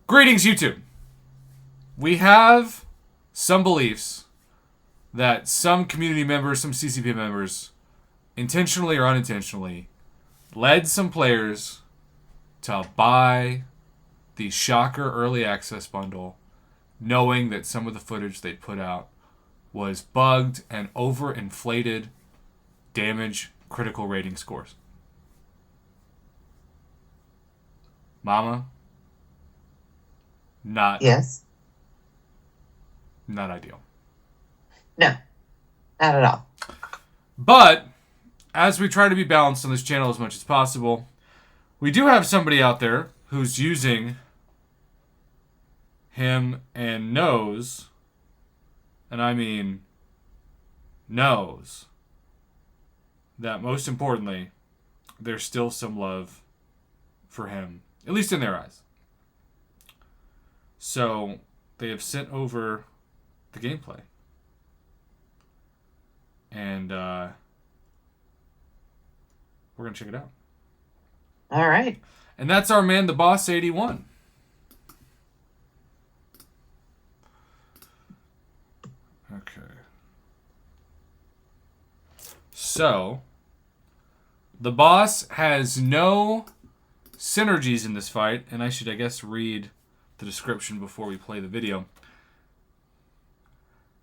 Greetings, YouTube. We have some beliefs that some community members, some CCP members, intentionally or unintentionally, led some players to buy the Shocker Early Access bundle, knowing that some of the footage they put out was bugged and overinflated damage critical rating scores. Mama, not Yes. not ideal. No, not at all. But as we try to be balanced on this channel as much as possible, we do have somebody out there who's using him and knows, and I mean knows, that most importantly, there's still some love for him, at least in their eyes. So they have sent over the gameplay. And we're going to check it out. All right. And that's our man, the Boss 81. Okay. So, the boss has no synergies in this fight, and I should, I guess, read the description before we play the video.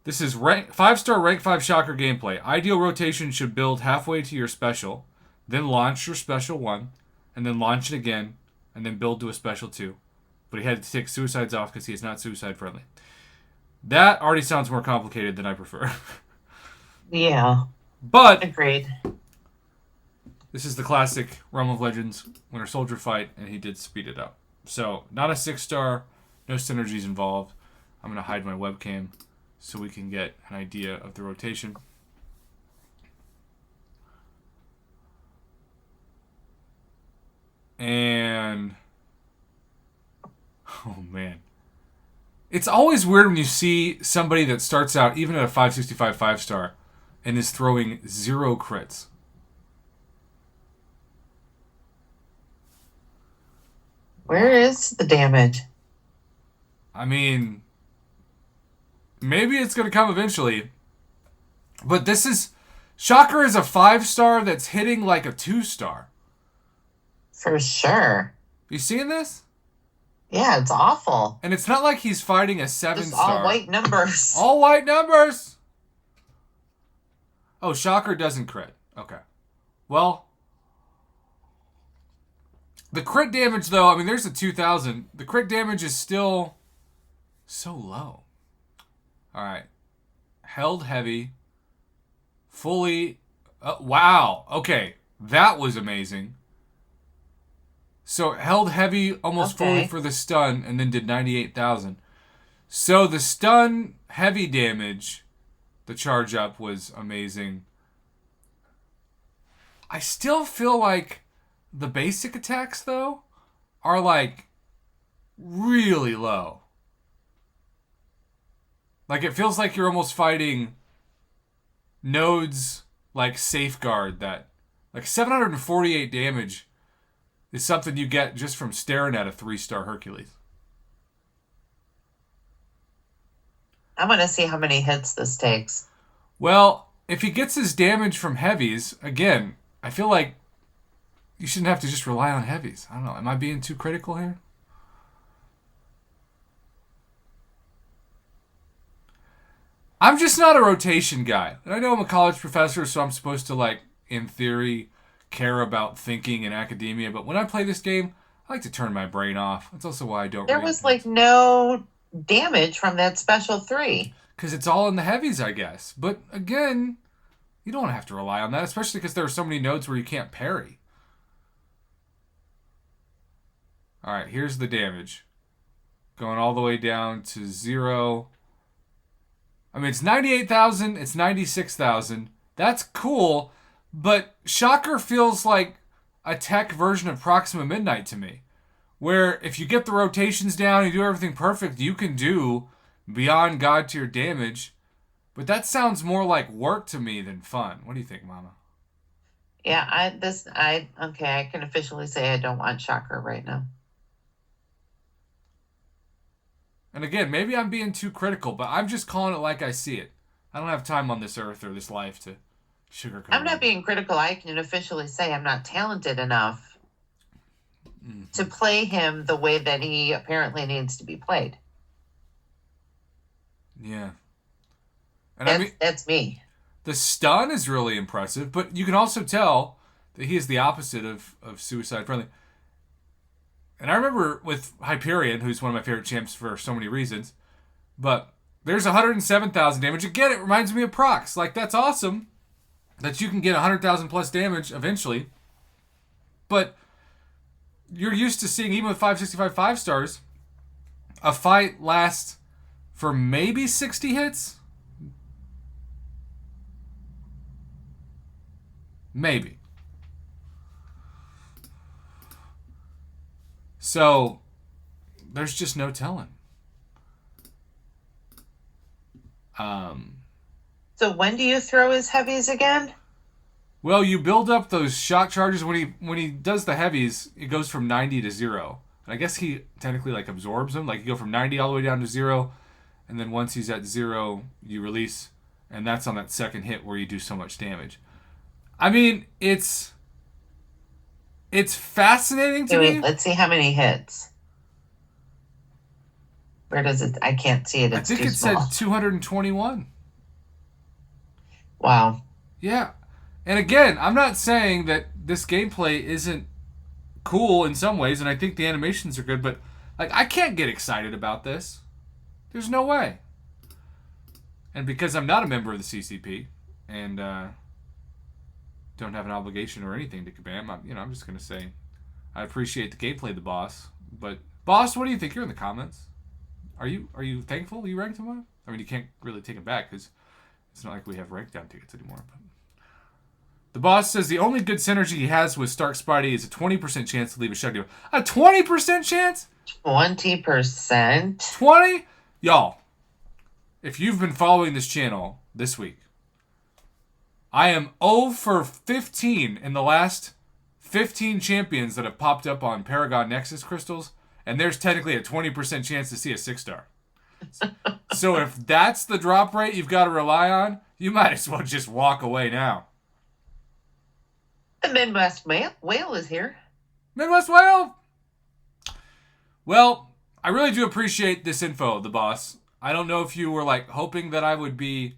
This is 5-star rank 5 Shocker gameplay. Ideal rotation should build halfway to your special, then launch your special 1, and then launch it again, and then build to a special 2. But he had to take suicides off because he is not suicide friendly. That already sounds more complicated than I prefer. Yeah. But Agreed. this is the classic Realm of Legends Winter Soldier fight, and he did speed it up. So, not a 6-star, no synergies involved. I'm going to hide my webcam so we can get an idea of the rotation. And oh man. It's always weird when you see somebody that starts out even at a 565 5-star and is throwing 0 crits. Where is the damage? I mean, maybe it's going to come eventually. But this is... Shocker is a 5-star that's hitting like a 2-star. For sure. You seeing this? Yeah, it's awful. And it's not like he's fighting a 7-star. Just all white numbers. All white numbers! Oh, Shocker doesn't crit. Okay. Well, the crit damage, though, I mean, there's a 2,000. The crit damage is still so low. All right. Held heavy. Fully. Wow. Okay. That was amazing. So held heavy almost fully for the stun and then did 98,000. So the stun heavy damage, the charge up was amazing. I still feel like the basic attacks, though, are like really low. Like it feels like you're almost fighting nodes like Safeguard that like 748 damage is something you get just from staring at a 3-star Hercules. I want to see how many hits this takes. Well, if he gets his damage from heavies, again, I feel like you shouldn't have to just rely on heavies. I don't know. Am I being too critical here? I'm just not a rotation guy. I know I'm a college professor, so I'm supposed to, like, in theory, care about thinking in academia, but when I play this game, I like to turn my brain off. That's also why I don't There was like no damage from that special 3. Because it's all in the heavies, I guess. But again, you don't have to rely on that, especially because there are so many nodes where you can't parry. Alright, here's the damage. Going all the way down to 0. I mean, it's 98,000, it's 96,000. That's cool. But Shocker feels like a tech version of Proxima Midnight to me. Where if you get the rotations down, you do everything perfect, you can do beyond God tier damage. But that sounds more like work to me than fun. What do you think, Mama? Yeah, I can officially say I don't want Shocker right now. And again, maybe I'm being too critical, but I'm just calling it like I see it. I don't have time on this earth or this life to sugarcoat I'm not things. being critical. I can officially say I'm not talented enough to play him the way that he apparently needs to be played. Yeah. And I mean, That's me. the stun is really impressive, but you can also tell that he is the opposite of suicide friendly. And I remember with Hyperion, who's one of my favorite champs for so many reasons, but there's 107,000 damage. Again, it reminds me of Prox. Like, that's awesome that you can get 100,000 plus damage eventually. But you're used to seeing, even with 565 5-stars, a fight last for maybe 60 hits? Maybe. So, there's just no telling. So when do you throw his heavies again? Well, you build up those shot charges when he does the heavies. It goes from 90 to 0. And I guess he technically like absorbs them. Like you go from 90 all the way down to 0, and then once he's at 0, you release, and that's on that second hit where you do so much damage. I mean, it's fascinating to me. Let's see how many hits. Where does it? I can't see it. I It's think too it small. said 221. Wow. Yeah. And again, I'm not saying that this gameplay isn't cool in some ways, and I think the animations are good, but like I can't get excited about this. There's no way. And because I'm not a member of the CCP and don't have an obligation or anything to Kabam, I'm just gonna say I appreciate the gameplay of the boss. But boss, what do you think? You're in the comments. Are you thankful you ranked him up? I mean, you can't really take him back because it's not like we have rank down tickets anymore. But the boss says the only good synergy he has with Stark Spidey is a 20% chance to leave a shutdown. A 20% chance? 20%. 20? Y'all, if you've been following this channel this week, I am 0 for 15 in the last 15 champions that have popped up on Paragon Nexus crystals, and there's technically a 20% chance to see a 6-star. So if that's the drop rate you've got to rely on, you might as well just walk away now. The Midwest Whale is here. Midwest Whale! Well, I really do appreciate this info, the boss. I don't know if you were like hoping that I would be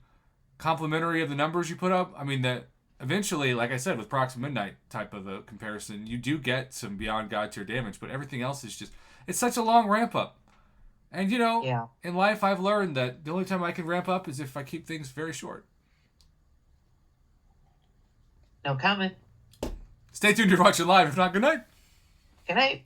complimentary of the numbers you put up. I mean, that eventually, like I said, with Proxima Midnight type of a comparison, you do get some beyond God tier damage, but everything else is just, it's such a long ramp up. And Yeah. in life I've learned that the only time I can ramp up is if I keep things very short. No comment. Stay tuned, you're watching live. If not, good night. Good night.